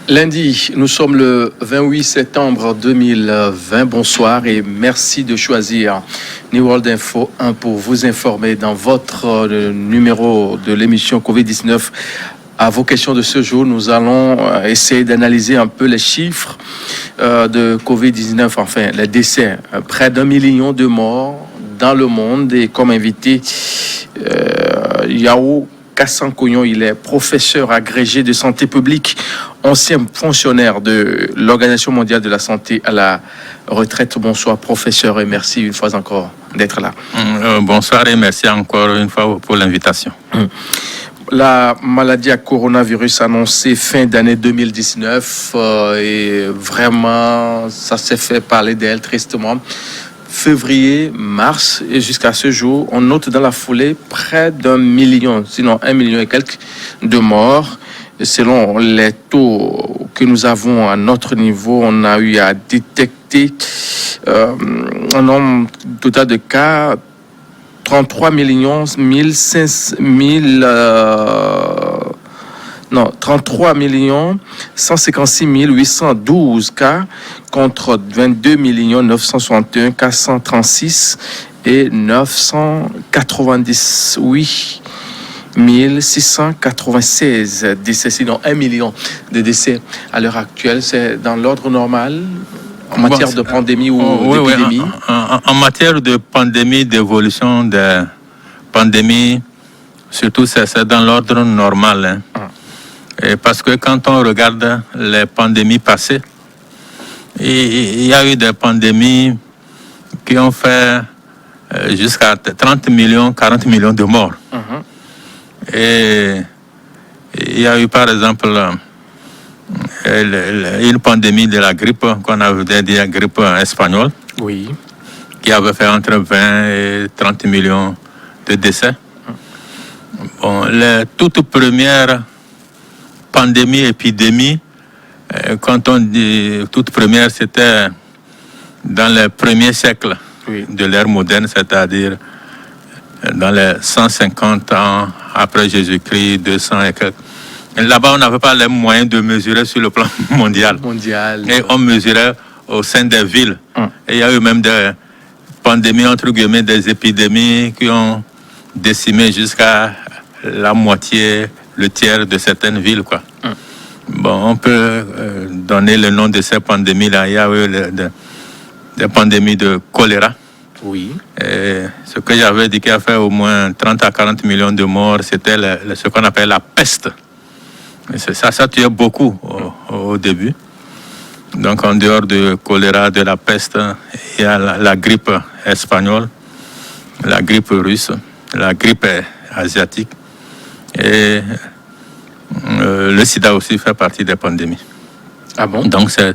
Lundi, nous sommes le 28 septembre 2020. Bonsoir et merci de choisir New World Info 1 pour vous informer dans votre numéro de l'émission Covid-19. À vos questions de ce jour, nous allons essayer d'analyser un peu les chiffres de Covid-19, enfin les décès. Près d'1 million de morts dans le monde et comme invité, Yao Kassan Koyon, il est professeur agrégé de santé publique, ancien fonctionnaire de l'Organisation mondiale de la santé à la retraite. Bonsoir professeur et merci une fois encore d'être là. Bonsoir et merci encore une fois pour l'invitation. La maladie à coronavirus annoncée fin d'année 2019 et vraiment ça s'est fait parler d'elle tristement. Février, mars et jusqu'à ce jour, on note dans la foulée près d'1 million, sinon 1 million et quelques de morts. Et selon les taux que nous avons à notre niveau, on a eu à détecter un nombre total de cas 33 millions 156 812 cas contre 22 961 436 et 998 696 décès, sinon 1 million de décès à l'heure actuelle. C'est dans l'ordre normal en matière de pandémie ou d'épidémie? Oui. En matière de pandémie, d'évolution de pandémie, surtout c'est dans l'ordre normal. Et parce que quand on regarde les pandémies passées, il y a eu des pandémies qui ont fait jusqu'à 30 millions, 40 millions de morts. Et il y a eu par exemple une pandémie de la grippe, qu'on avait dit la grippe espagnole, qui avait fait entre 20 et 30 millions de décès. Bon, les toutes premières pandémie, épidémie, quand on dit toute première, c'était dans les premiers siècles de l'ère moderne, c'est-à-dire dans les 150 ans après Jésus-Christ, 200 et quelques. Là-bas, on n'avait pas les moyens de mesurer sur le plan mondial. Et on mesurait au sein des villes. Et il y a eu même des pandémies, entre guillemets, des épidémies qui ont décimé jusqu'à la moitié, le tiers de certaines villes, quoi. Bon, on peut donner le nom de ces pandémies-là. Il y a eu des pandémies de choléra. Et ce que j'avais dit qui a fait au moins 30 à 40 millions de morts, c'était ce qu'on appelle la peste. Et ça tuait beaucoup au début. Donc, en dehors de choléra, de la peste, il y a la grippe espagnole, la grippe russe, la grippe asiatique. Et le sida aussi fait partie des pandémies. Ah bon? Donc, c'est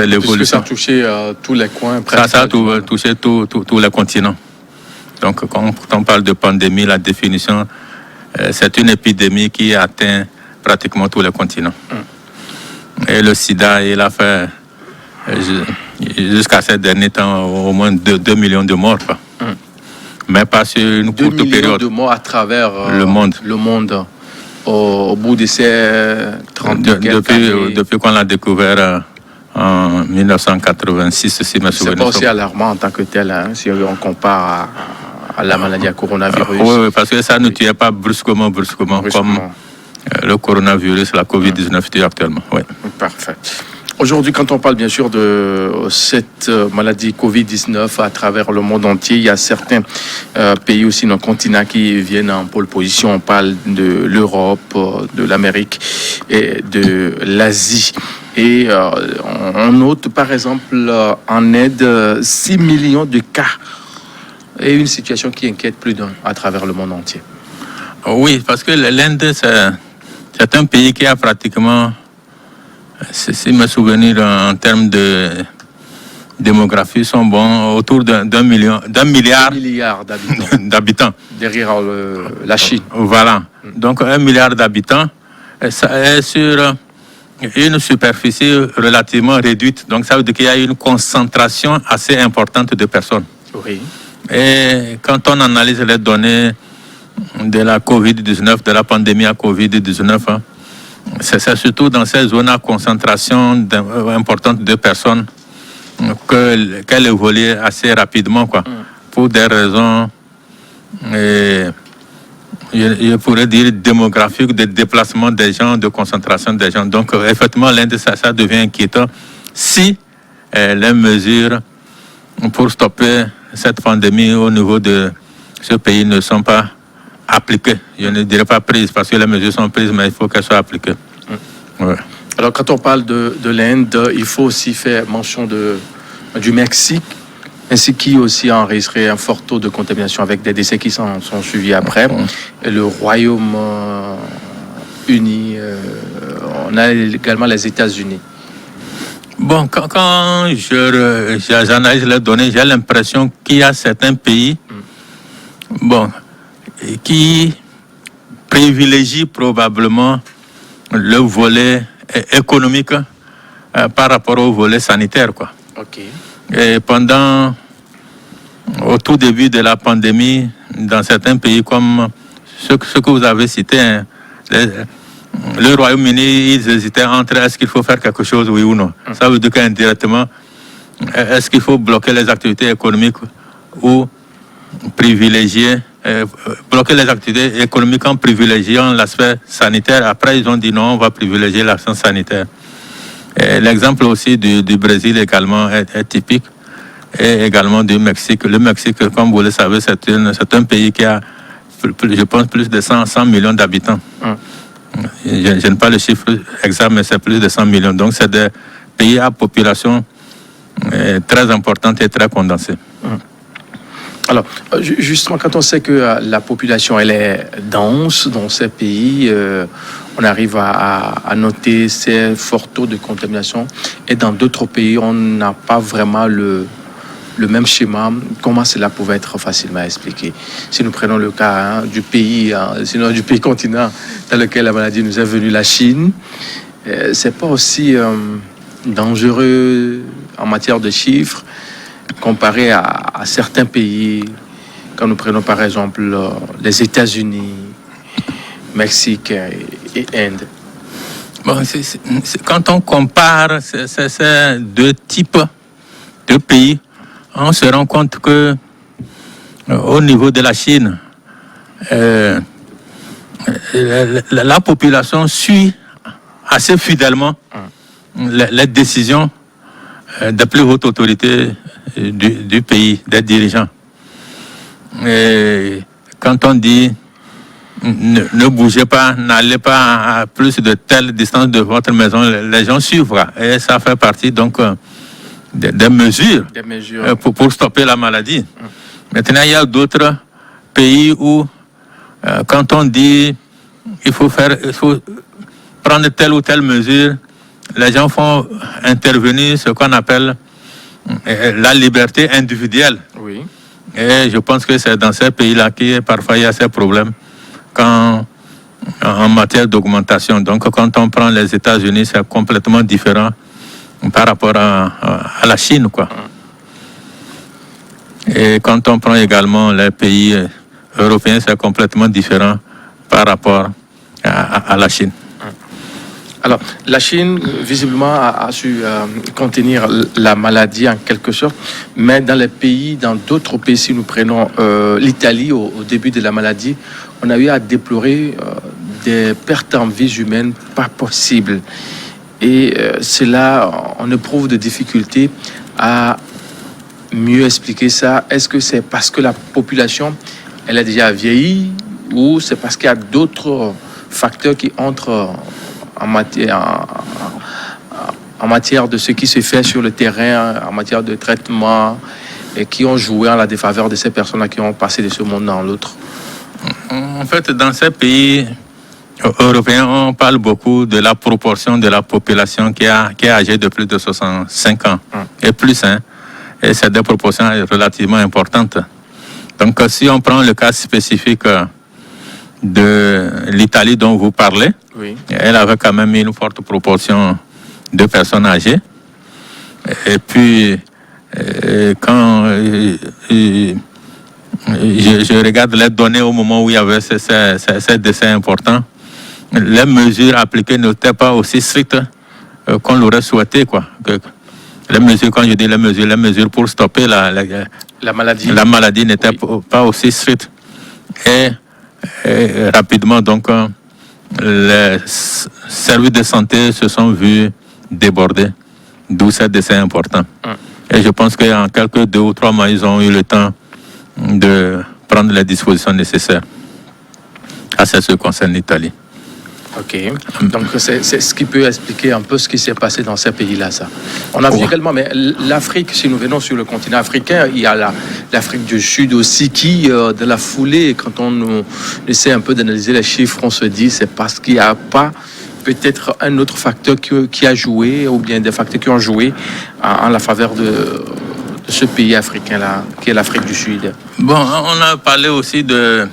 l'évolution. Puisque ça a touché tous les coins. Ça a touché tous les continents. Donc, quand on parle de pandémie, la définition, c'est une épidémie qui atteint pratiquement tous les continents. Et le sida, il a fait, jusqu'à ces derniers temps, au moins 2 millions de morts. Mais pas sur une courte période. 2 millions de morts à travers le monde. Au bout de ces 30 années. Depuis qu'on l'a découvert en 1986, si mes souvenirs. C'est pas aussi alarmant en tant que tel, hein, si on compare à la maladie à coronavirus. Oui, parce que ça ne tuait pas brusquement, comme le coronavirus, la Covid-19 tue actuellement. Oui. Parfait. Aujourd'hui, quand on parle bien sûr de cette maladie Covid-19 à travers le monde entier, il y a certains pays aussi dans le continent qui viennent en pole position. On parle de l'Europe, de l'Amérique et de l'Asie. Et on note par exemple en Inde 6 millions de cas et une situation qui inquiète plus d'un à travers le monde entier. Oui, parce que l'Inde, c'est un pays qui a pratiquement, si mes souvenirs en termes de démographie sont bons, autour d'un milliard d'habitants. Derrière la Chine. Voilà. Donc 1 milliard d'habitants, ça est sur une superficie relativement réduite. Donc ça veut dire qu'il y a une concentration assez importante de personnes. Oui. Et quand on analyse les données de la Covid-19, de la pandémie à Covid-19, c'est surtout dans ces zones à concentration importante de personnes qu'elle évolue assez rapidement, quoi, pour des raisons, je pourrais dire, démographiques, de déplacement des gens, de concentration des gens. Donc, effectivement, l'Inde, ça devient inquiétant si les mesures pour stopper cette pandémie au niveau de ce pays ne sont pas appliquées. Je ne dirais pas prises, parce que les mesures sont prises, mais il faut qu'elles soient appliquées. Ouais. Alors, quand on parle de l'Inde, il faut aussi faire mention du Mexique, ainsi qui aussi a enregistré un fort taux de contamination avec des décès qui sont suivis après. Et le Royaume-Uni, on a également les États-Unis. Bon, quand j'analyse les données, j'ai l'impression qu'il y a certains pays qui privilégient probablement le volet économique par rapport au volet sanitaire, quoi. Ok. Et au tout début de la pandémie, dans certains pays comme ce que vous avez cité, hein, le Royaume-Uni, ils hésitaient entre est-ce qu'il faut faire quelque chose, oui ou non. Ça veut dire qu'indirectement, est-ce qu'il faut bloquer les activités économiques ou bloquer les activités économiques en privilégiant l'aspect sanitaire. Après, ils ont dit non, on va privilégier l'aspect sanitaire. L'exemple aussi du Brésil également est typique, et également du Mexique. Le Mexique, comme vous le savez, c'est un pays qui a, je pense, plus de 100 millions d'habitants. Je n'ai pas le chiffre exact, mais c'est plus de 100 millions. Donc, c'est des pays à population très importante et très condensée. Alors, justement, quand on sait que la population elle est dense dans ces pays, on arrive à noter ces forts taux de contamination. Et dans d'autres pays, on n'a pas vraiment le même schéma. Comment cela pouvait être facilement expliqué? Si nous prenons le cas du pays, sinon du pays continent dans lequel la maladie nous est venue, la Chine, c'est pas aussi dangereux en matière de chiffres comparé à certains pays, quand nous prenons par exemple les États-Unis, Mexique et Inde. Bon, quand on compare ces deux types de pays, on se rend compte que au niveau de la Chine, la population suit assez fidèlement les décisions des plus hautes autorités du pays, des dirigeants. Et quand on dit ne bougez pas, n'allez pas à plus de telle distance de votre maison, les gens suivent. Et ça fait partie donc des mesures pour stopper la maladie. Maintenant, il y a d'autres pays où quand on dit il faut prendre telle ou telle mesure, les gens font intervenir ce qu'on appelle la liberté individuelle. Oui. Et je pense que c'est dans ces pays-là qu'il parfois il y a ces problèmes en matière d'augmentation. Donc quand on prend les États-Unis, c'est complètement différent par rapport à la Chine, quoi. Et quand on prend également les pays européens, c'est complètement différent par rapport à la Chine. Alors, la Chine, visiblement, a su contenir la maladie en quelque sorte, mais dans d'autres pays, si nous prenons l'Italie, au début de la maladie, on a eu à déplorer des pertes en vies humaines pas possibles. Et c'est là, on éprouve de difficultés à mieux expliquer ça. Est-ce que c'est parce que la population, elle a déjà vieilli, ou c'est parce qu'il y a d'autres facteurs qui entrent en matière de ce qui se fait sur le terrain, en matière de traitement, et qui ont joué en la défaveur de ces personnes qui ont passé de ce monde dans l'autre? En fait, dans ces pays européens, on parle beaucoup de la proportion de la population qui est âgée de plus de 65 ans et plus. Et c'est des proportions relativement importantes. Donc, si on prend le cas spécifique de l'Italie dont vous parlez, oui, elle avait quand même une forte proportion de personnes âgées. Et puis, quand je regarde les données au moment où il y avait ces décès importants, les mesures appliquées n'étaient pas aussi strictes qu'on l'aurait souhaité, quoi. Les mesures, quand je dis les mesures pour stopper la maladie n'étaient pas aussi strictes. Et rapidement, donc, les services de santé se sont vus débordés, d'où ces décès importants. Et je pense qu'en quelques 2 ou 3 mois, ils ont eu le temps de prendre les dispositions nécessaires. C'est ce qui concerne l'Italie. Ok, donc c'est ce qui peut expliquer un peu ce qui s'est passé dans ces pays-là, ça. On a vu également, mais l'Afrique, si nous venons sur le continent africain, il y a l'Afrique du Sud aussi qui, de la foulée, quand on essaie un peu d'analyser les chiffres, on se dit c'est parce qu'il n'y a pas peut-être un autre facteur qui a joué, ou bien des facteurs qui ont joué en la faveur de ce pays africain-là, qui est l'Afrique du Sud. Bon, on a parlé aussi de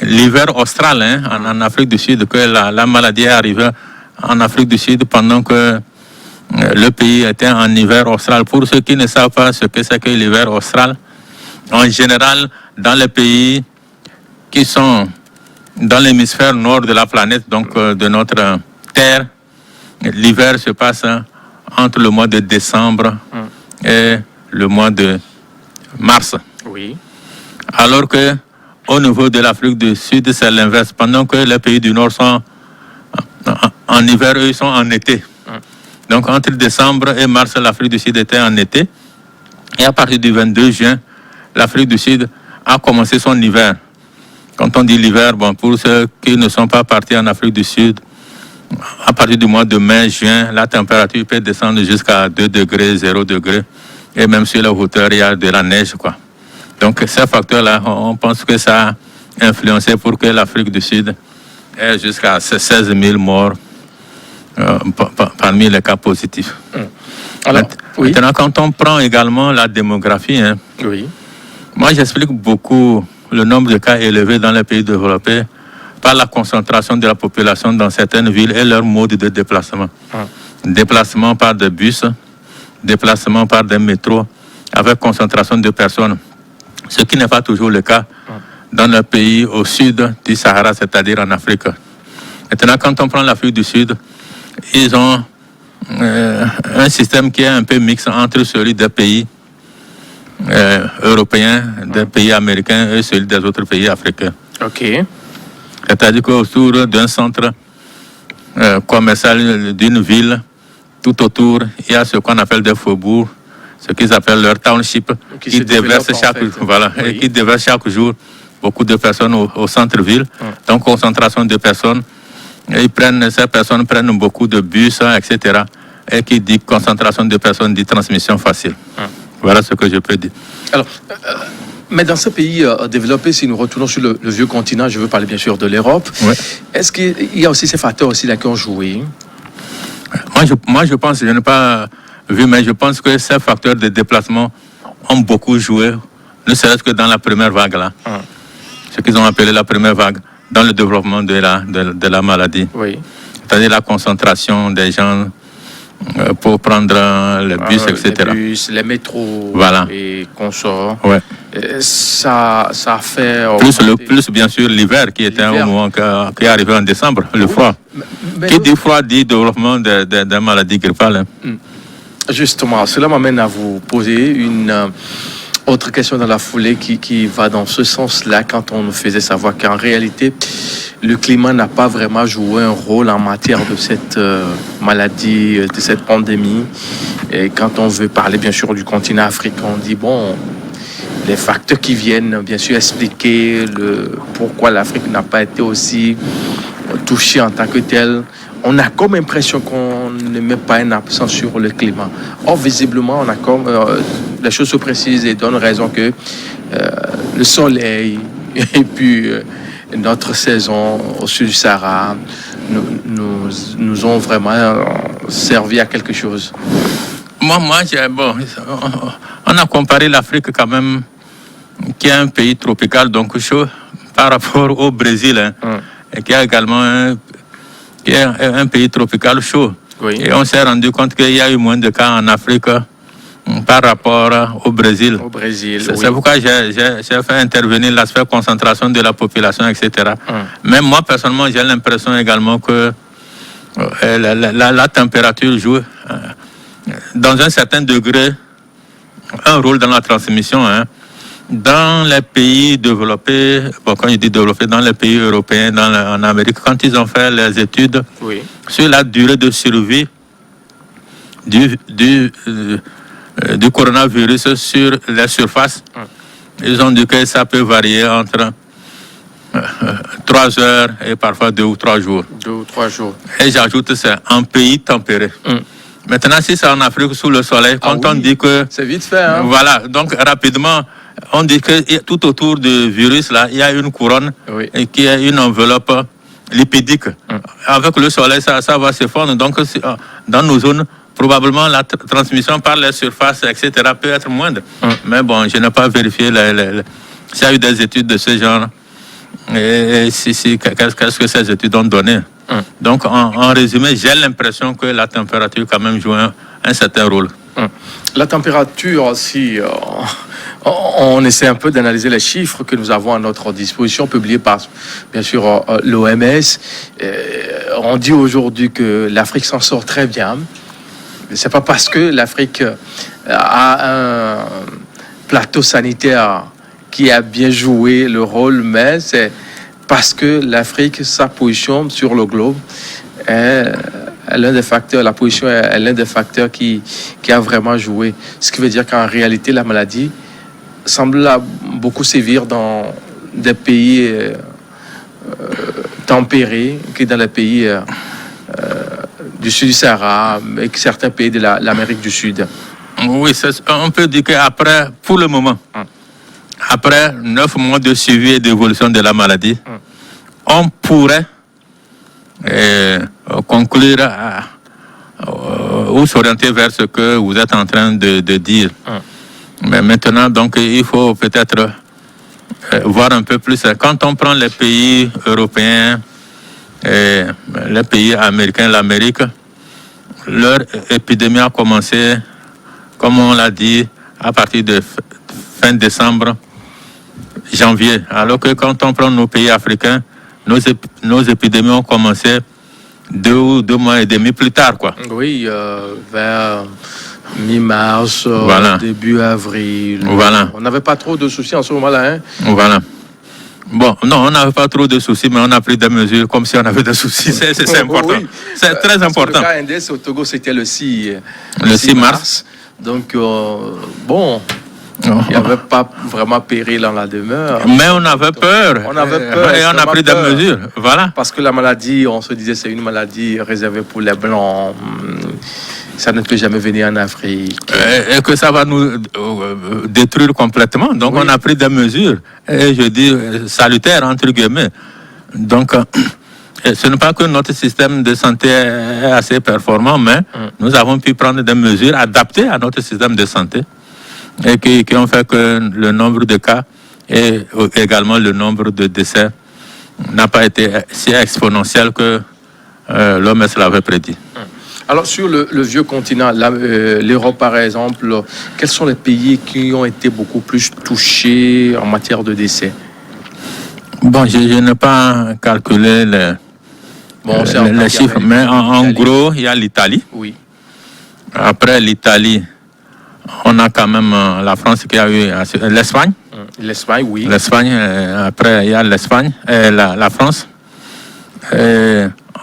l'hiver austral en Afrique du Sud, que la maladie est arrivée en Afrique du Sud pendant que le pays était en hiver austral. Pour ceux qui ne savent pas ce que c'est que l'hiver austral, en général, dans les pays qui sont dans l'hémisphère nord de la planète, donc de notre Terre, l'hiver se passe entre le mois de décembre et le mois de mars. Oui. Alors que au niveau de l'Afrique du Sud, c'est l'inverse. Pendant que les pays du Nord sont en hiver, eux, ils sont en été. Donc, entre décembre et mars, l'Afrique du Sud était en été. Et à partir du 22 juin, l'Afrique du Sud a commencé son hiver. Quand on dit l'hiver, bon, pour ceux qui ne sont pas partis en Afrique du Sud, à partir du mois de mai, juin, la température peut descendre jusqu'à 2 degrés, 0 degrés. Et même sur la hauteur, il y a de la neige, quoi. Donc, ces facteurs-là, on pense que ça a influencé pour que l'Afrique du Sud ait jusqu'à 16 000 morts parmi les cas positifs. Alors, maintenant, quand on prend également la démographie, moi, j'explique beaucoup le nombre de cas élevés dans les pays développés par la concentration de la population dans certaines villes et leur mode de déplacement. Déplacement par des bus, déplacement par des métros, avec concentration de personnes. Ce qui n'est pas toujours le cas dans le pays au sud du Sahara, c'est-à-dire en Afrique. Maintenant, quand on prend l'Afrique du Sud, ils ont un système qui est un peu mixte entre celui des pays européens, des pays américains et celui des autres pays africains. Ok. C'est-à-dire qu'autour d'un centre commercial d'une ville, tout autour, il y a ce qu'on appelle des faubourgs, ce qu'ils appellent leur township, qui déversent chaque jour beaucoup de personnes au centre-ville. Donc, concentration de personnes. Ces personnes prennent beaucoup de bus, etc. Et qui dit concentration de personnes dit transmission facile. Voilà ce que je peux dire. Alors, mais dans ces pays développés, si nous retournons sur le vieux continent, je veux parler bien sûr de l'Europe, est-ce qu'il y a aussi ces facteurs aussi là qui ont joué? Moi, je pense, je n'ai pas vu, mais je pense que ces facteurs de déplacement ont beaucoup joué, ne serait-ce que dans la première vague, là. Ce qu'ils ont appelé la première vague, dans le développement de la maladie. C'est-à-dire la concentration des gens pour prendre les bus, etc. Les bus, les métros et consorts. Ça a fait... Plus bien sûr l'hiver qui était au moment qui est arrivé en décembre, le froid. Qui dit froid dit développement de maladies grippales. Justement, cela m'amène à vous poser une autre question dans la foulée qui va dans ce sens-là, quand on nous faisait savoir qu'en réalité, le climat n'a pas vraiment joué un rôle en matière de cette maladie, de cette pandémie. Et quand on veut parler bien sûr du continent africain, on dit bon, les facteurs qui viennent bien sûr expliquer pourquoi l'Afrique n'a pas été aussi touchée en tant que telle. On a comme impression qu'on ne met pas un accent sur le climat. Or, visiblement, on a comme les choses se précisent et donnent raison que le soleil et puis notre saison au sud du Sahara nous ont vraiment servi à quelque chose. On a comparé l'Afrique quand même, qui est un pays tropical, donc chaud, par rapport au Brésil, et qui a également un pays tropical chaud. Et on s'est rendu compte qu'il y a eu moins de cas en Afrique par rapport au Brésil. Au Brésil, c'est pourquoi j'ai fait intervenir l'aspect concentration de la population, etc. Même moi, personnellement, j'ai l'impression également que la température joue dans un certain degré un rôle dans la transmission. Dans les pays développés, quand je dis développés, dans les pays européens, en Amérique, quand ils ont fait les études sur la durée de survie du coronavirus sur les surfaces, ils ont dit que ça peut varier entre 3 heures et parfois 2 ou 3 jours. 2 ou 3 jours. Et j'ajoute, c'est un pays tempéré. Maintenant, si c'est en Afrique sous le soleil, quand on dit que... C'est vite fait, hein? Voilà, donc rapidement, on dit que tout autour du virus, là, il y a une couronne et qui est une enveloppe lipidique. Avec le soleil, ça va se fondre. Donc, dans nos zones, probablement la transmission par les surfaces, etc., peut être moindre. Mais bon, je n'ai pas vérifié s'il y a eu des études de ce genre. Et qu'est-ce que ces études ont donné? Donc, en résumé, j'ai l'impression que la température quand même joue un certain rôle. La température, si on essaie un peu d'analyser les chiffres que nous avons à notre disposition, publiés par, bien sûr, l'OMS, on dit aujourd'hui que l'Afrique s'en sort très bien. C'est pas parce que l'Afrique a un plateau sanitaire qui a bien joué le rôle, mais c'est parce que l'Afrique, sa position sur le globe, est l'un des facteurs, la position est l'un des facteurs qui a vraiment joué. Ce qui veut dire qu'en réalité, la maladie semble beaucoup sévir dans des pays tempérés que dans les pays du sud du Sahara et certains pays de l'Amérique du Sud. Oui, on peut dire qu'après, pour le moment, après 9 mois de suivi et d'évolution de la maladie, on pourrait conclure ou s'orienter vers ce que vous êtes en train de dire. Mais maintenant, donc, il faut peut-être voir un peu plus. Quand on prend les pays européens, et les pays américains, l'Amérique, leur épidémie a commencé, comme on l'a dit, à partir de fin décembre, janvier. Alors que quand on prend nos pays africains, nos épidémies ont commencé 2 mois et demi plus tard, quoi. Oui, vers mi-mars, début avril. Voilà. On n'avait pas trop de soucis en ce moment-là, hein? Voilà. Bon, non, on n'avait pas trop de soucis, mais on a pris des mesures comme si on avait des soucis. C'est important. Oui. C'est très important. Le cas index au Togo, c'était le 6 mars. Donc, bon, il n'y avait pas vraiment péril dans la demeure. Mais on avait peur. On avait peur. Et on a pris des mesures. Voilà. Parce que la maladie, on se disait, c'est une maladie réservée pour les Blancs. Ça ne peut jamais venir en Afrique. Et que ça va nous détruire complètement. Donc, on a pris des mesures, et je dis salutaires, entre guillemets. Donc, ce n'est pas que notre système de santé est assez performant, mais nous avons pu prendre des mesures adaptées à notre système de santé et qui ont fait que le nombre de cas et également le nombre de décès n'a pas été si exponentiel que l'OMS l'avait prédit. Alors, sur le vieux continent, l'Europe par exemple, quels sont les pays qui ont été beaucoup plus touchés en matière de décès? Bon, je n'ai pas calculé les chiffres, mais en gros, il y a l'Italie. Oui. Après l'Italie, on a quand même la France qui a eu l'Espagne. L'Espagne, oui. L'Espagne, après il y a l'Espagne et la France.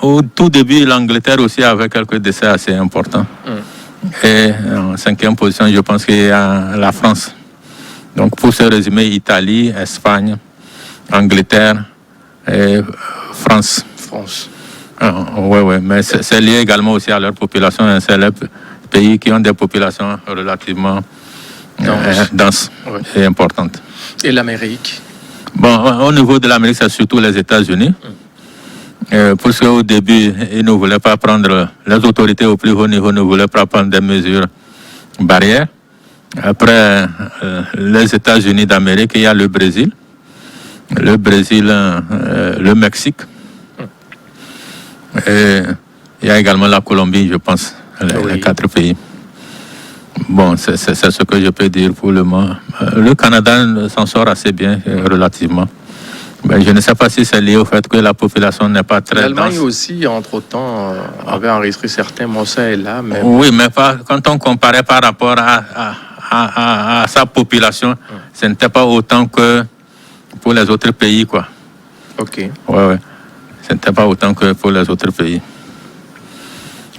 Au tout début, l'Angleterre aussi avait quelques décès assez importants. Et en 5e position, je pense qu'il y a la France. Donc, pour ce résumé, Italie, Espagne, Angleterre et France. Oui, mais c'est lié également aussi à leur population. C'est les pays qui ont des populations relativement denses et importantes. Et l'Amérique? Bon, au niveau de l'Amérique, c'est surtout les États-Unis. Parce qu'au début, ils ne voulaient pas prendre, les autorités au plus haut niveau ne voulaient pas prendre des mesures barrières. Après les États-Unis d'Amérique, il y a le Brésil, le Mexique, et il y a également la Colombie, je pense, les 4 pays. Bon, c'est ce que je peux dire pour le moment. Le Canada s'en sort assez bien, relativement. Ben, je ne sais pas si c'est lié au fait que la population n'est pas très dense. L'Allemagne aussi, entre-temps, avait enregistré certains morts ça et là. Mais... Oui, mais pas, quand on comparait par rapport à sa population, ce n'était pas autant que pour les autres pays, quoi. Ok. Ouais. Ce n'était pas autant que pour les autres pays.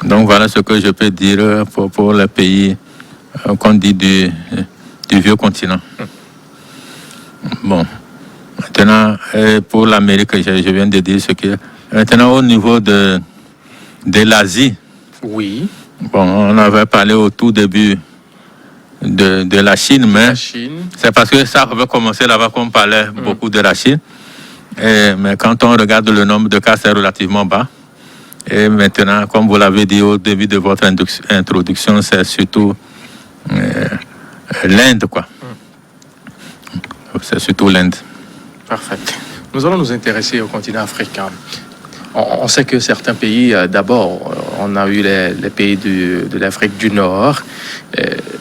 Donc voilà ce que je peux dire pour les pays qu'on dit du vieux continent. Bon. Maintenant, pour l'Amérique, je viens de dire ce qui est. Maintenant, au niveau de l'Asie, oui. Bon, on avait parlé au tout début de la Chine, mais c'est parce que ça avait commencé là-bas qu'on parlait beaucoup de la Chine. Mais quand on regarde le nombre de cas, c'est relativement bas. Et maintenant, comme vous l'avez dit au début de votre introduction, c'est surtout l'Inde, quoi. C'est surtout l'Inde. Parfait. Nous allons nous intéresser au continent africain. On sait que certains pays, d'abord, on a eu les pays de l'Afrique du Nord,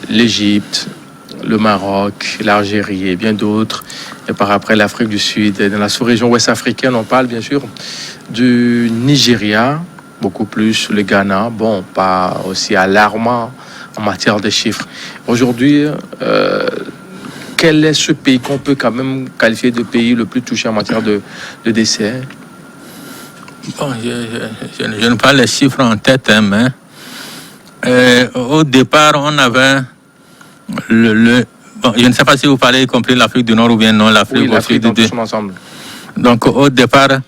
l'Égypte, le Maroc, l'Algérie et bien d'autres. Et par après, l'Afrique du Sud. Et dans la sous-région ouest africaine, on parle bien sûr du Nigeria, beaucoup plus le Ghana. Bon, pas aussi alarmant en matière de chiffres. Aujourd'hui, quel est ce pays qu'on peut quand même qualifier de pays le plus touché en matière de décès? Bon, je n'ai pas les chiffres en tête, hein, mais au départ, on avait bon, je ne sais pas si vous parlez y compris l'Afrique du Nord ou bien non, l'Afrique au Sud. Oui, ensemble. Donc, au départ,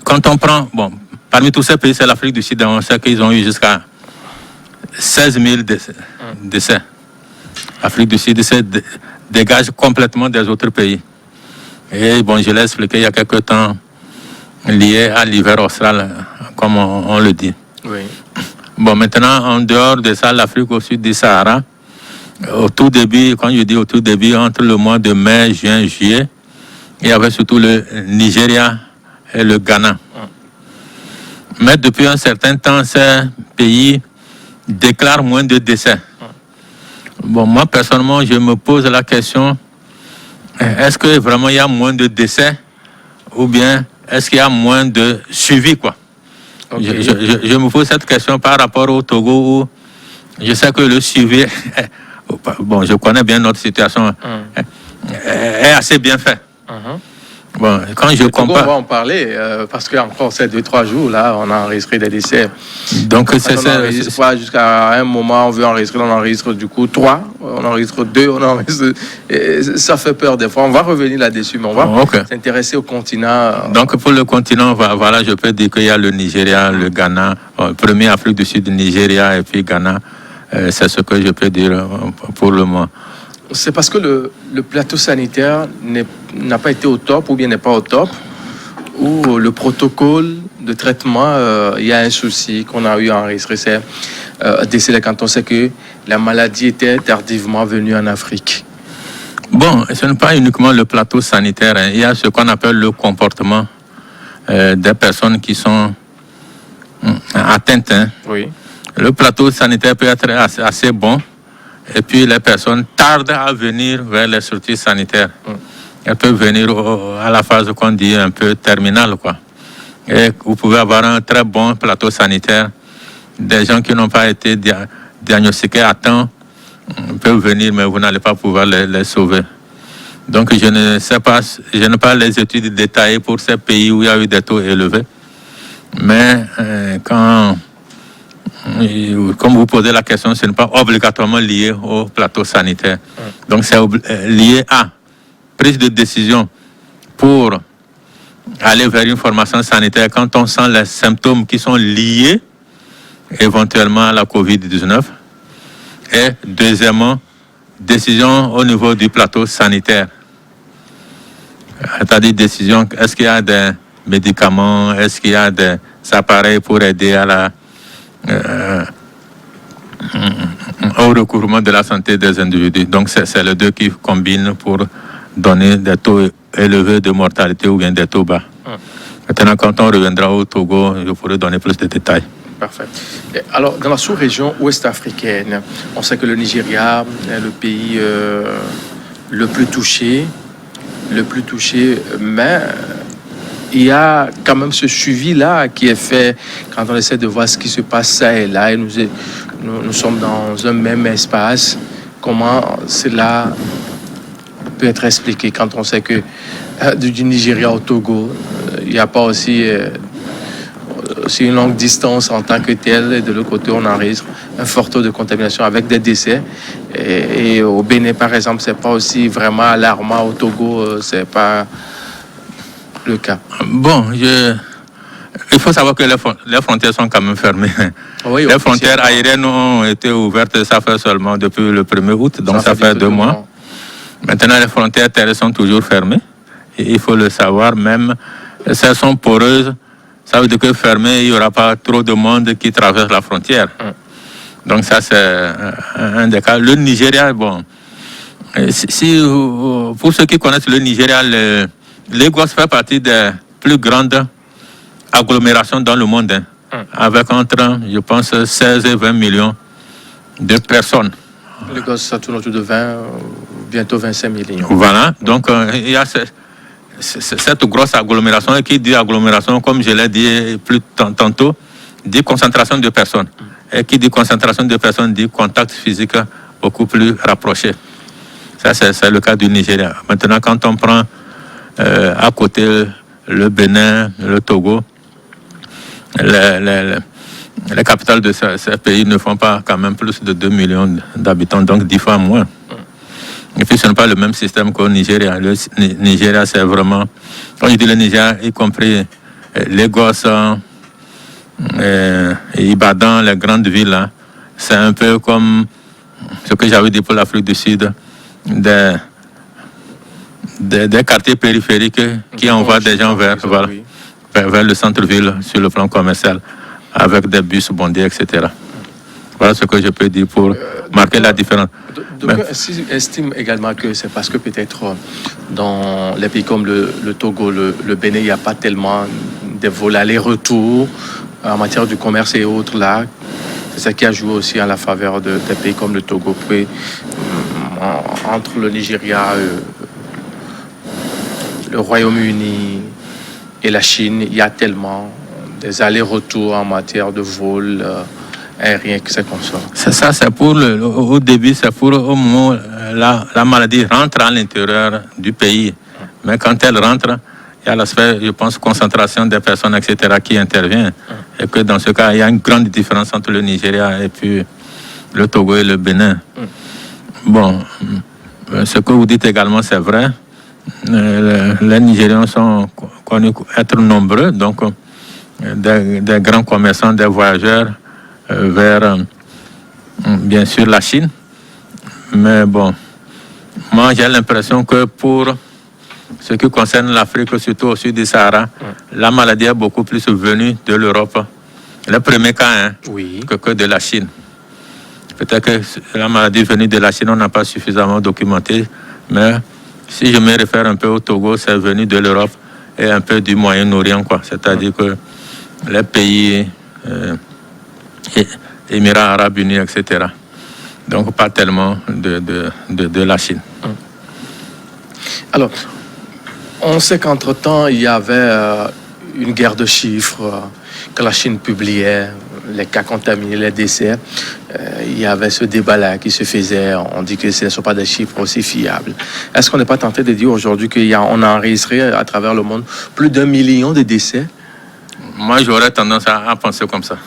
quand on prend... Bon, parmi tous ces pays, c'est l'Afrique du Sud. On sait qu'ils ont eu jusqu'à 16 000 décès. L'Afrique du Sud se dégage complètement des autres pays. Et bon, je l'ai expliqué il y a quelques temps, lié à l'hiver austral, comme on le dit. Oui. Bon, maintenant, en dehors de ça, l'Afrique au sud du Sahara, au tout début, quand je dis au tout début, entre le mois de mai, juin, juillet, il y avait surtout le Nigeria et le Ghana. Mais depuis un certain temps, ces pays déclarent moins de décès. Bon, moi, personnellement, je me pose la question, est-ce que vraiment il y a moins de décès ou bien est-ce qu'il y a moins de suivi, quoi? Okay. Je me pose cette question par rapport au Togo où je sais que le suivi, bon, je connais bien notre situation, est assez bien fait. Bon, quand je compare... On va en parler, parce qu'encore ces 2-3 jours, là, on a enregistré des décès. Donc, c'est ça. Pas jusqu'à un moment, on veut enregistrer, on enregistre du coup 3, on enregistre 2, on enregistre... Et ça fait peur des fois. On va revenir là-dessus, mais on va s'intéresser au continent. Donc, pour le continent, voilà, je peux dire qu'il y a le Nigeria, le Ghana, premier Afrique du Sud, Nigeria et puis Ghana. C'est ce que je peux dire pour le moment. C'est parce que le plateau sanitaire n'a pas été au top ou bien n'est pas au top, ou le protocole de traitement, il y a un souci qu'on a eu à enregistrer, c'est décédé quand on sait que la maladie était tardivement venue en Afrique. Bon, ce n'est pas uniquement le plateau sanitaire, hein. Il y a ce qu'on appelle le comportement des personnes qui sont atteintes. Hein. Oui. Le plateau sanitaire peut être assez bon. Et puis les personnes tardent à venir vers les structures sanitaires. Elles peuvent venir à la phase qu'on dit un peu terminale, quoi. Et vous pouvez avoir un très bon plateau sanitaire. Des gens qui n'ont pas été diagnostiqués à temps peuvent venir, mais vous n'allez pas pouvoir les sauver. Donc je ne sais pas, je n'ai pas les études détaillées pour ces pays où il y a eu des taux élevés. Mais comme vous posez la question, ce n'est pas obligatoirement lié au plateau sanitaire. Donc c'est lié à prise de décision pour aller vers une formation sanitaire quand on sent les symptômes qui sont liés éventuellement à la COVID-19. Et deuxièmement, décision au niveau du plateau sanitaire. C'est-à-dire décision, est-ce qu'il y a des médicaments, est-ce qu'il y a des appareils pour aider à au recouvrement de la santé des individus. Donc c'est les deux qui combinent pour donner des taux élevés de mortalité ou bien des taux bas. Maintenant, quand on reviendra au Togo, je pourrai donner plus de détails. Parfait. Et alors, dans la sous-région ouest africaine, on sait que le Nigeria est le pays le plus touché, mais il y a quand même ce suivi-là qui est fait quand on essaie de voir ce qui se passe ça et là. Et nous sommes dans un même espace. Comment cela peut être expliqué quand on sait que du Nigeria au Togo, il n'y a pas aussi une longue distance en tant que telle, et de l'autre côté, on enregistre un fort taux de contamination avec des décès. Et au Bénin, par exemple, c'est pas aussi vraiment alarmant. Au Togo, c'est pas le cas. Bon, il faut savoir que les frontières sont quand même fermées. Oui, les frontières aériennes ont été ouvertes, ça fait seulement depuis le 1er août, donc ça fait 2 mois. Maintenant, les frontières terrestres sont toujours fermées. Et il faut le savoir, même si elles sont poreuses, ça veut dire que fermées, il n'y aura pas trop de monde qui traverse la frontière. Donc ça, c'est un des cas. Le Nigeria, bon, pour ceux qui connaissent le Nigeria, Lagos fait partie des plus grandes agglomérations dans le monde, avec entre, je pense, 16 et 20 millions de personnes. Lagos, ça tourne autour de 20, bientôt 25 millions. Voilà, donc il y a cette grosse agglomération, et qui dit agglomération, comme je l'ai dit plus tantôt, dit concentration de personnes. Et qui dit concentration de personnes dit contact physique beaucoup plus rapproché. Ça, c'est le cas du Nigeria. Maintenant, quand on prend à côté le Bénin, le Togo, les capitales de ces pays ne font pas quand même plus de 2 millions d'habitants, donc 10 fois moins. Et puis, ce n'est pas le même système qu'au Nigeria. Le Nigeria, c'est vraiment... Quand je dis le Nigeria, y compris Lagos et Ibadan, les grandes villes, hein, c'est un peu comme ce que j'avais dit pour l'Afrique du Sud, des quartiers périphériques qui envoient des gens vers le centre-ville sur le plan commercial, avec des bus bondés, etc. Voilà ce que je peux dire pour marquer la différence. Donc, estime également que c'est parce que peut-être dans les pays comme le Togo, le Bénin, il n'y a pas tellement de vols aller-retour en matière du commerce et autres là. C'est ça qui a joué aussi à la faveur des pays comme le Togo. Puis, entre le Nigeria, le Royaume-Uni et la Chine, il y a tellement des allers-retours en matière de vols aériens que c'est comme ça. C'est ça, c'est pour au début, c'est pour au moment où la maladie rentre à l'intérieur du pays. Mais quand elle rentre, il y a l'aspect, je pense, concentration des personnes, etc., qui intervient. Et que dans ce cas, il y a une grande différence entre le Nigeria et puis le Togo et le Bénin. Bon, ce que vous dites également, c'est vrai. Les Nigériens sont connus être nombreux, donc des grands commerçants, des voyageurs vers, bien sûr, la Chine. Mais bon, moi, j'ai l'impression que pour ce qui concerne l'Afrique, surtout au sud du Sahara, la maladie est beaucoup plus venue de l'Europe. Le premier cas, que de la Chine. Peut-être que la maladie venue de la Chine, on n'a pas suffisamment documenté, mais si je me réfère un peu au Togo, c'est venu de l'Europe et un peu du Moyen-Orient, quoi. C'est-à-dire que les pays, Émirats arabes unis, etc. Donc pas tellement de la Chine. Alors, on sait qu'entre-temps, il y avait une guerre de chiffres que la Chine publiait, les cas contaminés, les décès. Il y avait ce débat-là qui se faisait. On dit que ce ne sont pas des chiffres aussi fiables. Est-ce qu'on n'est pas tenté de dire aujourd'hui qu'on a enregistré à travers le monde plus d'1 million de décès? Moi, j'aurais tendance à penser comme ça.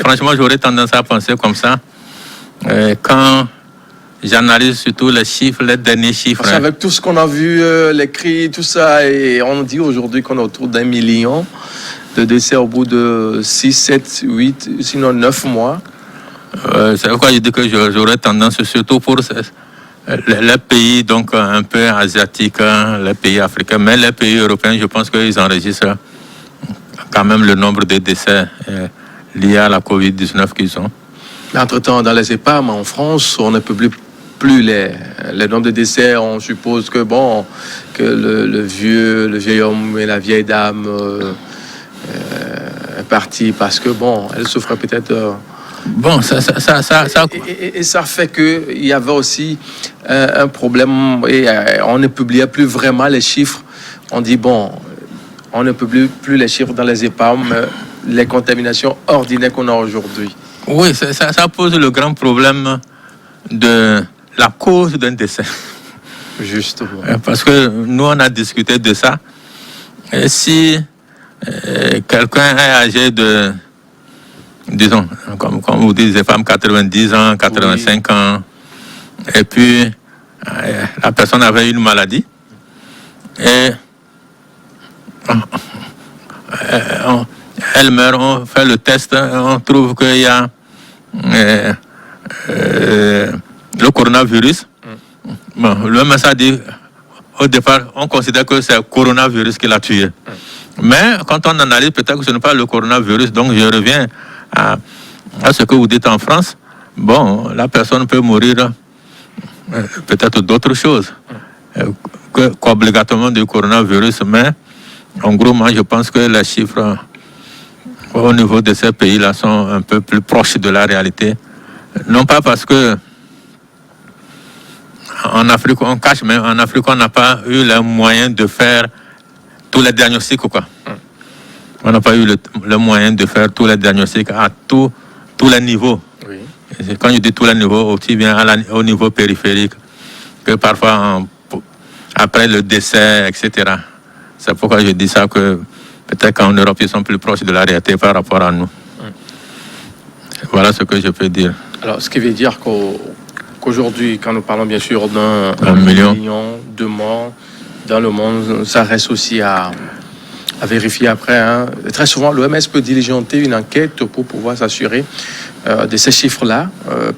Franchement, j'aurais tendance à penser comme ça. Quand j'analyse surtout les chiffres, les derniers chiffres. Parce qu'avec tout ce qu'on a vu, les cris, tout ça, et on dit aujourd'hui qu'on est autour d'1 million de décès au bout de 6, 7, 8, sinon 9 mois. C'est pourquoi je dis que j'aurais tendance, surtout pour les pays donc un peu asiatiques, les pays africains, mais les pays européens, je pense qu'ils enregistrent quand même le nombre de décès liés à la Covid-19 qu'ils ont. Mais entre-temps, dans les EHPAD, en France, on ne publie plus les nombres de décès. On suppose que le vieil homme et la vieille dame est parti parce que elle souffrait peut-être. Et ça fait qu'il y avait aussi un problème et on ne publiait plus vraiment les chiffres. On dit on ne publie plus les chiffres dans les EHPAD, mais les contaminations ordinaires qu'on a aujourd'hui. Oui, ça pose le grand problème de la cause d'un décès. Justement. Parce que nous, on a discuté de ça. Et si quelqu'un est âgé de, disons, comme vous dites, les femmes 90 ans, 85 ans, et puis la personne avait une maladie, et elle meurt, on fait le test, on trouve qu'il y a le coronavirus. Le médecin a dit, au départ, on considère que c'est le coronavirus qui l'a tué. Mais quand on analyse, peut-être que ce n'est pas le coronavirus. Donc je reviens à ce que vous dites en France. La personne peut mourir peut-être d'autres choses qu'obligatoirement du coronavirus. Mais en gros, moi, je pense que les chiffres au niveau de ces pays-là sont un peu plus proches de la réalité. Non pas parce que en Afrique on cache, mais en Afrique on n'a pas eu les moyens de faire tous les diagnostics, quoi. On n'a pas eu le moyen de faire tous les diagnostics à tous les niveaux. Oui. Quand je dis tous les niveaux, aussi bien au niveau périphérique que parfois après le décès, etc. C'est pourquoi je dis ça, que peut-être qu'en Europe, ils sont plus proches de la réalité par rapport à nous. Voilà ce que je peux dire. Alors, ce qui veut dire qu'aujourd'hui, quand nous parlons bien sûr d'un million de morts dans le monde, ça reste aussi à vérifier après. Très souvent, l'OMS peut diligenter une enquête pour pouvoir s'assurer de ces chiffres-là,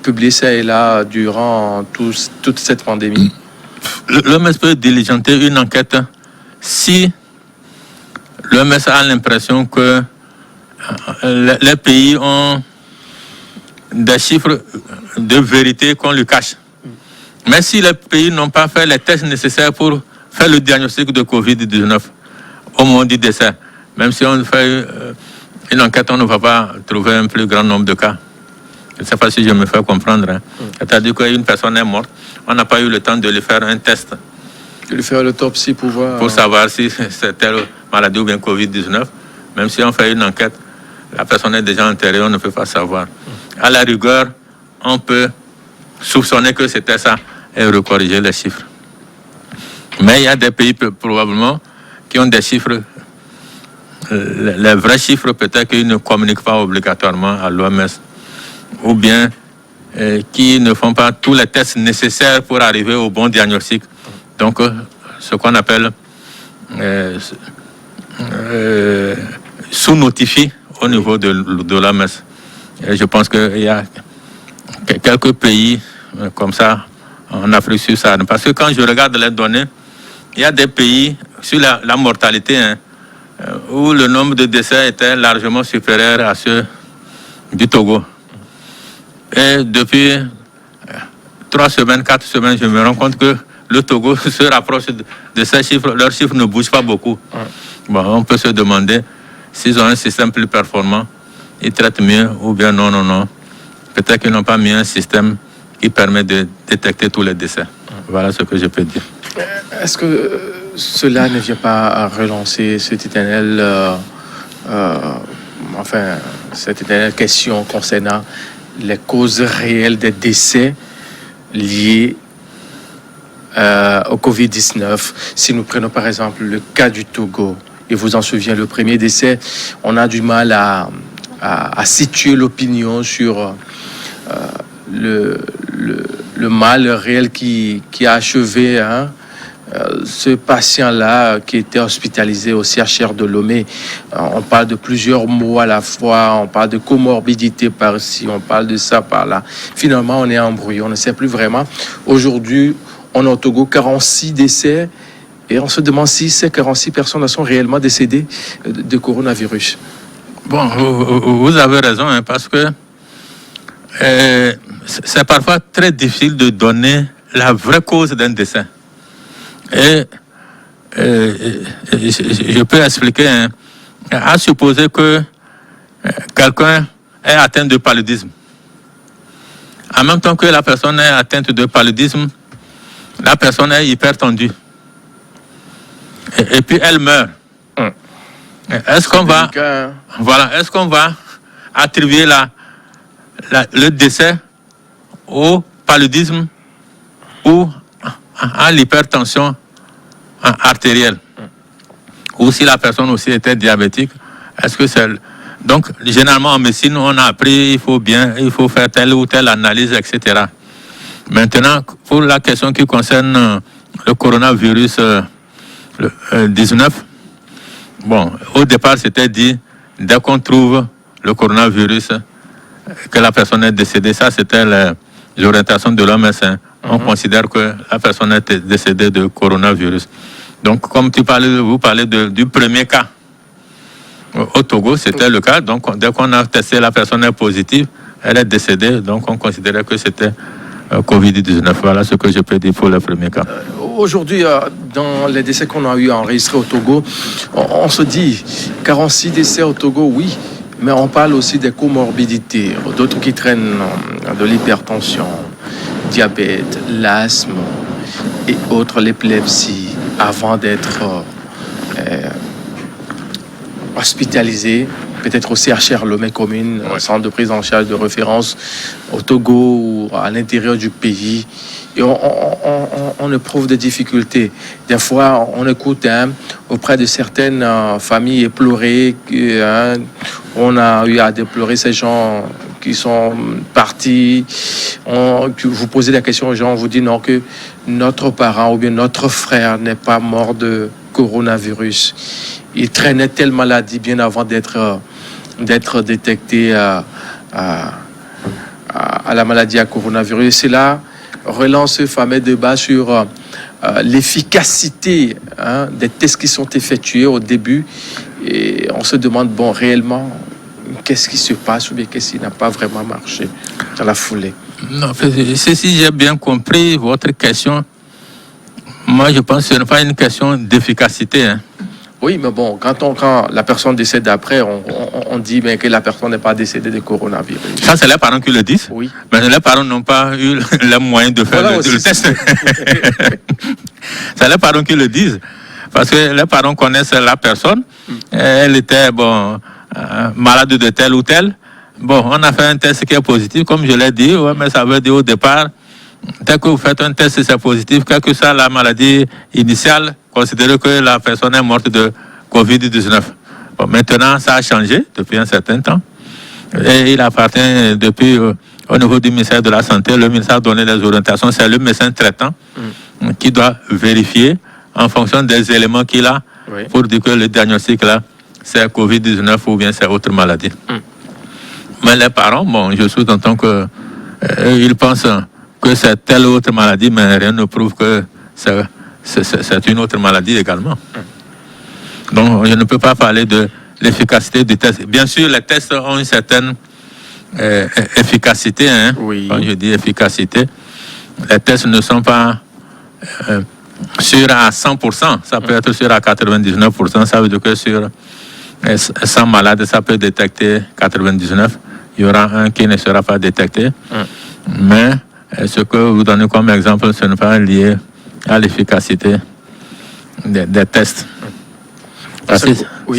publier ça et là durant toute cette pandémie. L'OMS peut diligenter une enquête si l'OMS a l'impression que les pays ont des chiffres de vérité qu'on lui cache. Mais si les pays n'ont pas fait les tests nécessaires pour faire le diagnostic de Covid-19 au moment du décès, même si on fait une enquête, on ne va pas trouver un plus grand nombre de cas. Je ne sais pas si je me fais comprendre. C'est-à-dire qu'une personne est morte, on n'a pas eu le temps de lui faire un test. De lui faire l'autopsie pour voir... Pour savoir si c'est telle maladie ou bien Covid-19. Même si on fait une enquête, la personne est déjà enterrée, on ne peut pas savoir. À la rigueur, on peut soupçonner que c'était ça et recorriger les chiffres. Mais il y a des pays probablement qui ont des chiffres, les vrais chiffres peut-être qu'ils ne communiquent pas obligatoirement à l'OMS, ou bien qui ne font pas tous les tests nécessaires pour arriver au bon diagnostic. Donc, ce qu'on appelle sous-notifie au niveau de l'OMS. Je pense qu'il y a quelques pays comme ça en Afrique subsaharienne. Parce que quand je regarde les données, il y a des pays sur la mortalité où le nombre de décès était largement supérieur à ceux du Togo. Et depuis 3 semaines, 4 semaines, je me rends compte que le Togo se rapproche de ces chiffres. Leurs chiffres ne bougent pas beaucoup. On peut se demander s'ils ont un système plus performant, ils traitent mieux ou bien non. Peut-être qu'ils n'ont pas mis un système qui permet de détecter tous les décès. Voilà ce que je peux dire. Est-ce que cela ne vient pas à relancer cette éternelle question concernant les causes réelles des décès liés au Covid-19? Si nous prenons par exemple le cas du Togo, et vous en souvenez, le premier décès, on a du mal à situer l'opinion sur le mal réel qui a achevé ce patient-là qui était hospitalisé au CHR de Lomé. On parle de plusieurs mots à la fois, on parle de comorbidité par-ci, on parle de ça par-là. Finalement, on est embrouillé, on ne sait plus vraiment. Aujourd'hui, on a au Togo 46 décès et on se demande si ces 46 personnes sont réellement décédées de coronavirus. Bon, vous avez raison, parce que c'est parfois très difficile de donner la vraie cause d'un décès. Et je peux expliquer, hein, à supposer que quelqu'un est atteint de paludisme. En même temps que la personne est atteinte de paludisme, la personne est hyper tendue. Et puis elle meurt. Est-ce qu'on va, est-ce qu'on va attribuer le décès au paludisme ou à l'hypertension artérielle? Ou si la personne aussi était diabétique, est-ce que c'est... Donc, généralement en médecine, on a appris il faut faire telle ou telle analyse, etc. Maintenant, pour la question qui concerne le coronavirus 19, bon, au départ, c'était dit, dès qu'on trouve le coronavirus, que la personne est décédée, ça c'était les orientations de l'OMS. On considère que la personne est décédée de coronavirus. Donc, comme vous parlez du premier cas au Togo, c'était le cas. Donc, dès qu'on a testé, la personne est positive, elle est décédée. Donc, on considérait que c'était Covid-19. Voilà ce que je peux dire pour le premier cas. Aujourd'hui, dans les décès qu'on a eu enregistrés au Togo, on se dit 46 décès au Togo, oui, mais on parle aussi des comorbidités, d'autres qui traînent de l'hypertension, diabète, l'asthme et autres, l'épilepsie, avant d'être hospitalisés, peut-être au CHR Lomé Commune, centre de prise en charge de référence au Togo ou à l'intérieur du pays. Et on éprouve des difficultés. Des fois, on écoute auprès de certaines familles éplorées, on a eu à déplorer ces gens qui sont partis. Vous posez la question aux gens, on vous dit non, que notre parent ou bien notre frère n'est pas mort de coronavirus. Il traînait telle maladie bien avant d'être détecté à la maladie à coronavirus. C'est là relance ce fameux débat sur l'efficacité des tests qui sont effectués au début. Et on se demande, bon, réellement, qu'est-ce qui se passe ou bien qu'est-ce qui n'a pas vraiment marché dans la foulée. Non, si j'ai bien compris votre question, moi je pense que ce n'est pas une question d'efficacité. Oui, mais bon, quand la personne décède après, on dit mais que la personne n'est pas décédée de coronavirus. Ça, c'est les parents qui le disent. Oui. Mais les parents n'ont pas eu les moyens de faire le test. C'est les parents qui le disent. Parce que les parents connaissent la personne. Elle était, malade de tel ou tel. Bon, on a fait un test qui est positif, comme je l'ai dit. Ouais, mais ça veut dire au départ, dès que vous faites un test, c'est positif, quelle que soit la maladie initiale, considérez que la personne est morte de Covid-19. Bon, maintenant, ça a changé depuis un certain temps. Et il appartient depuis, au niveau du ministère de la Santé, le ministère a donné des orientations. C'est le médecin traitant qui doit vérifier en fonction des éléments qu'il a pour dire que le diagnostic là, c'est Covid-19 ou bien c'est autre maladie. Mais les parents, je sous-entends que ils pensent que c'est telle autre maladie, mais rien ne prouve que c'est une autre maladie également. Donc, je ne peux pas parler de l'efficacité du test. Bien sûr, les tests ont une certaine efficacité. Quand je dis efficacité, les tests ne sont pas sûrs à 100%. Ça peut être sûr à 99%. Ça veut dire que sur 100 malades, ça peut détecter 99. Il y aura un qui ne sera pas détecté. Mais ce que vous donnez comme exemple, ce n'est pas lié à l'efficacité des tests. Parce que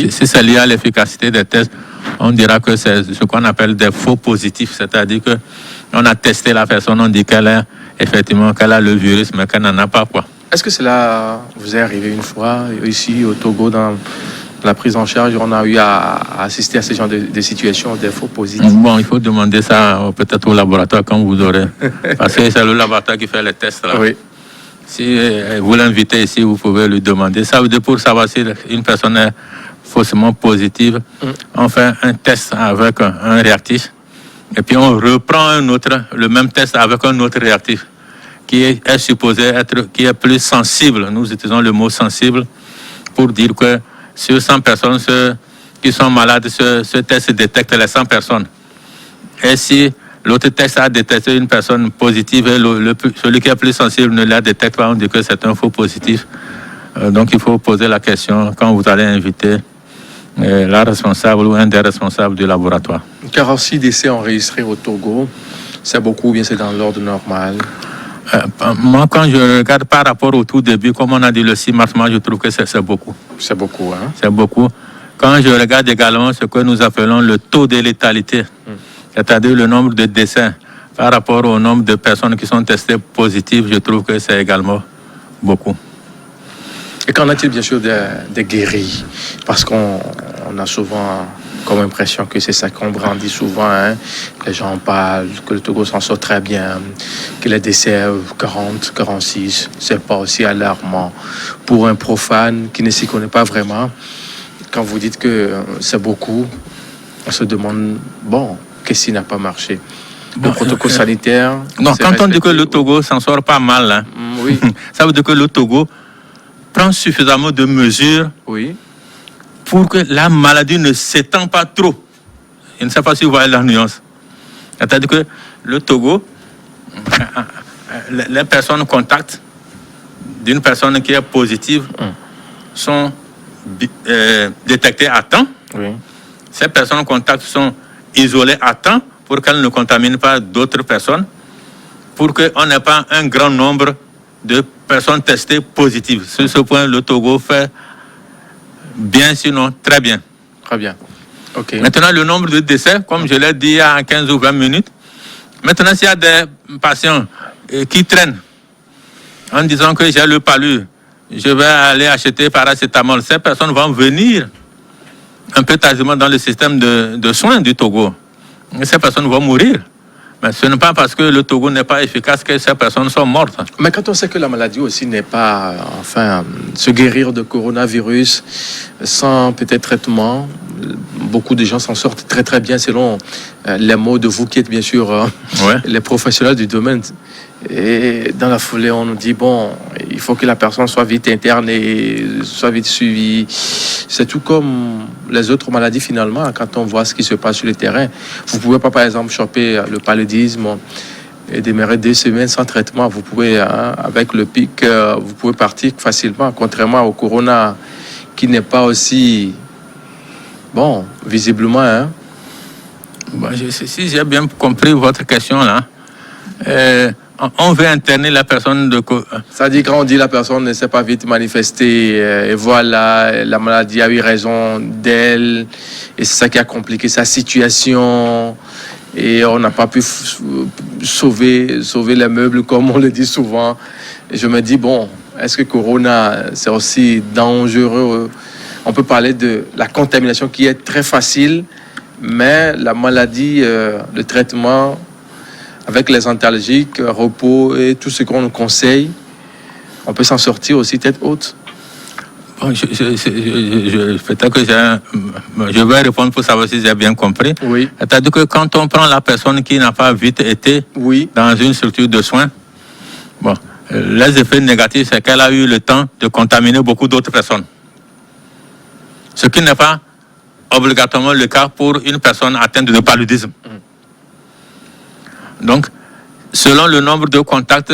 si c'est lié à l'efficacité des tests, on dira que c'est ce qu'on appelle des faux positifs, c'est-à-dire qu'on a testé la personne, on dit qu'elle a le virus, mais qu'elle n'en a pas, quoi. Est-ce que cela vous est arrivé une fois ici au Togo dans la prise en charge, on a eu à assister à ce genre de situations, des faux positifs? Bon, il faut demander ça peut-être au laboratoire quand vous aurez, parce que c'est le laboratoire qui fait les tests là. Oui. Si vous l'invitez ici, vous pouvez lui demander. Ça veut dire pour savoir si une personne est faussement positive, on fait un test avec un réactif et puis on reprend le même test avec un autre réactif qui est supposé être, qui est plus sensible. Nous utilisons le mot sensible pour dire que sur 100 personnes qui sont malades, ce test détecte les 100 personnes. Et si l'autre test a détecté une personne positive et celui qui est plus sensible ne la détecte pas, on dit que c'est un faux positif. Donc il faut poser la question quand vous allez inviter la responsable ou un des responsables du laboratoire. 46 décès enregistrés au Togo, c'est beaucoup ou bien c'est dans l'ordre normal? Moi, quand je regarde par rapport au tout début, comme on a dit le 6 mars, moi je trouve que c'est beaucoup. C'est beaucoup, hein? C'est beaucoup. Quand je regarde également ce que nous appelons le taux de létalité, c'est-à-dire le nombre de décès par rapport au nombre de personnes qui sont testées positives, je trouve que c'est également beaucoup. Et qu'en a-t-il bien sûr des guéris? Parce qu'on a souvent comme impression que c'est ça qu'on brandit souvent. Hein? Les gens parlent que le Togo s'en sort très bien, que les décès 40, 46, c'est pas aussi alarmant. Pour un profane qui ne s'y connaît pas vraiment, quand vous dites que c'est beaucoup, on se demande, bon, qu'est-ce qui n'a pas marché? Le protocole sanitaire... Non, quand on dit que le Togo s'en sort pas mal, hein, oui. Ça veut dire que le Togo prend suffisamment de mesures pour que la maladie ne s'étend pas trop. Je ne sais pas si vous voyez la nuance. C'est-à-dire que le Togo, les personnes contacts d'une personne qui est positive sont détectées à temps. Oui. Ces personnes contacts sont isolées à temps pour qu'elles ne contaminent pas d'autres personnes, pour qu'on n'ait pas un grand nombre de personnes testées positives. Sur ce point, le Togo fait bien, sinon très bien. Très bien. Okay. Maintenant, le nombre de décès, comme je l'ai dit il y a 15 ou 20 minutes, maintenant, s'il y a des patients qui traînent en disant que j'ai le palu, je vais aller acheter paracétamol, ces personnes vont venir un peu tardivement dans le système de soins du Togo. Et ces personnes vont mourir. Mais ce n'est pas parce que le Togo n'est pas efficace que ces personnes sont mortes. Mais quand on sait que la maladie aussi n'est pas, enfin, se guérir de coronavirus sans peut-être traitement, beaucoup de gens s'en sortent très très bien selon les mots de vous qui êtes bien sûr les professionnels du domaine. Et dans la foulée, on nous dit, bon, il faut que la personne soit vite internée, soit vite suivie. C'est tout comme les autres maladies finalement, quand on voit ce qui se passe sur le terrain. Vous ne pouvez pas, par exemple, choper le paludisme et démarrer 2 semaines sans traitement. Vous pouvez, avec le pic, vous pouvez partir facilement, contrairement au corona, qui n'est pas aussi, bon, visiblement. Hein. Bon, si j'ai bien compris votre question là, on veut interner la personne de... Ça dit quand on dit la personne ne s'est pas vite manifestée, et voilà, la maladie a eu raison d'elle, et c'est ça qui a compliqué sa situation, et on n'a pas pu sauver les meubles, comme on le dit souvent. Et je me dis, bon, est-ce que Corona, c'est aussi dangereux? On peut parler de la contamination qui est très facile, mais la maladie, le traitement... avec les antalgiques, repos et tout ce qu'on nous conseille, on peut s'en sortir aussi tête haute. Bon, peut-être que je vais répondre pour savoir si j'ai bien compris. Oui. C'est-à-dire que quand on prend la personne qui n'a pas vite été dans une structure de soins, bon, les effets négatifs, c'est qu'elle a eu le temps de contaminer beaucoup d'autres personnes. Ce qui n'est pas obligatoirement le cas pour une personne atteinte de paludisme. Donc, selon le nombre de contacts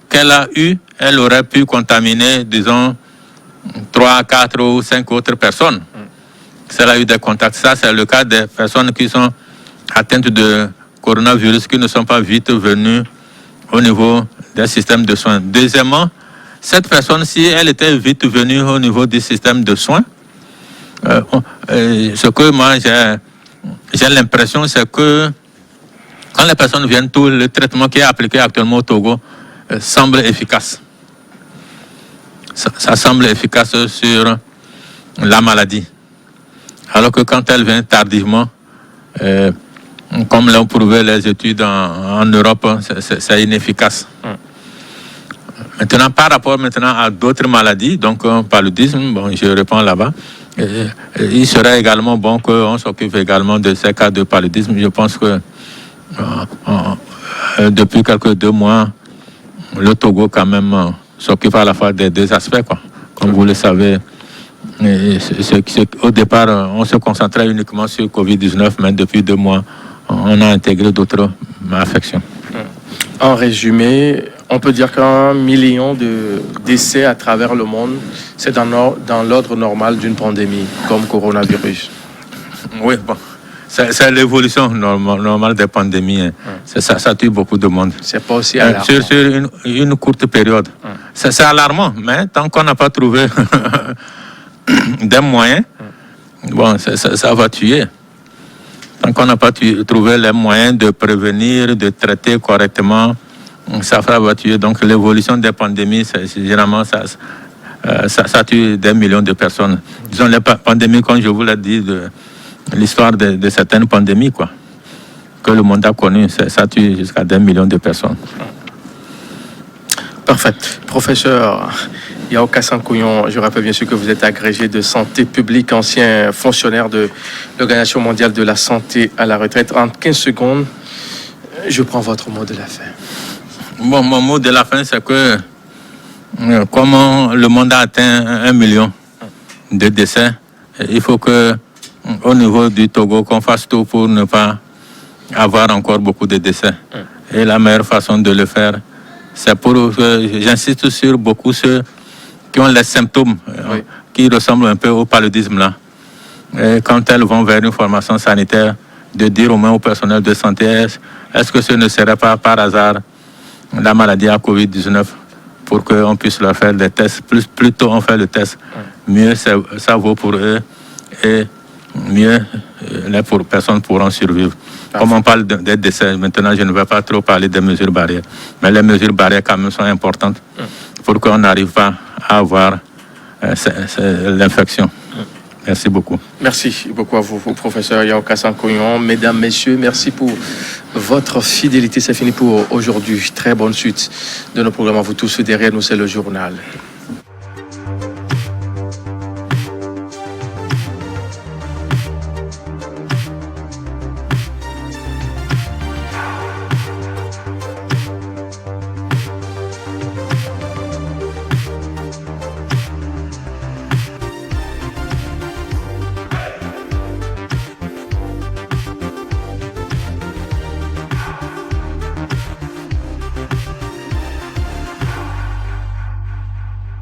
qu'elle a eu, elle aurait pu contaminer, disons, 3, 4 ou 5 autres personnes. Si elle a eu des contacts, ça c'est le cas des personnes qui sont atteintes de coronavirus, qui ne sont pas vite venues au niveau des systèmes de soins. Deuxièmement, cette personne, si elle était vite venue au niveau du système de soins, ce que moi j'ai l'impression, c'est que quand les personnes viennent, tout le traitement qui est appliqué actuellement au Togo semble efficace. Ça semble efficace sur la maladie. Alors que quand elle vient tardivement, comme l'ont prouvé les études en Europe, c'est inefficace. Maintenant, par rapport à d'autres maladies, donc paludisme, bon, je réponds là-bas, il serait également bon qu'on s'occupe également de ces cas de paludisme. Je pense que depuis quelques 2 mois, le Togo quand même s'occupe à la fois des 2 aspects, quoi. Comme vous le savez, au départ, on se concentrait uniquement sur Covid-19, mais depuis 2 mois, on a intégré d'autres m'a affection. En résumé, on peut dire qu'1 million de décès à travers le monde, c'est dans l'ordre normal d'une pandémie comme coronavirus. Oui, bon. C'est l'évolution normale des pandémies. Hein. Ça tue beaucoup de monde. C'est pas aussi alarmant. Sur une courte période. C'est alarmant, mais tant qu'on n'a pas trouvé des moyens, bon, ça va tuer. Tant qu'on n'a pas trouvé les moyens de prévenir, de traiter correctement, ça va tuer. Donc l'évolution des pandémies, généralement, ça tue des millions de personnes. Disons les pandémies, comme je vous l'ai dit, l'histoire de certaines pandémies, quoi, que le monde a connues, ça tue jusqu'à des millions de personnes. Parfait. Professeur Yao Kassankouyon, je rappelle bien sûr que vous êtes agrégé de santé publique, ancien fonctionnaire de l'Organisation mondiale de la santé à la retraite. En 15 secondes, je prends votre mot de la fin. Bon, mon mot de la fin, c'est que comment le monde a atteint 1 million de décès, il faut que au niveau du Togo, qu'on fasse tout pour ne pas avoir encore beaucoup de décès. Et la meilleure façon de le faire, c'est pour j'insiste sur beaucoup ceux qui ont les symptômes qui ressemblent un peu au paludisme là. Et quand elles vont vers une formation sanitaire, de dire au moins au personnel de santé, est-ce que ce ne serait pas par hasard la maladie à Covid-19 pour qu'on puisse leur faire des tests. Plus tôt on fait le test, mieux ça vaut pour eux et mieux les personnes pourront survivre. Comme on parle des décès, maintenant je ne vais pas trop parler des mesures barrières, mais les mesures barrières quand même sont importantes pour qu'on n'arrive pas à avoir l'infection. Merci beaucoup. Merci beaucoup à vous, professeur Yao Kassankouyon. Mesdames, messieurs, merci pour votre fidélité. C'est fini pour aujourd'hui. Très bonne suite de nos programmes. À vous tous. Derrière nous, c'est le journal.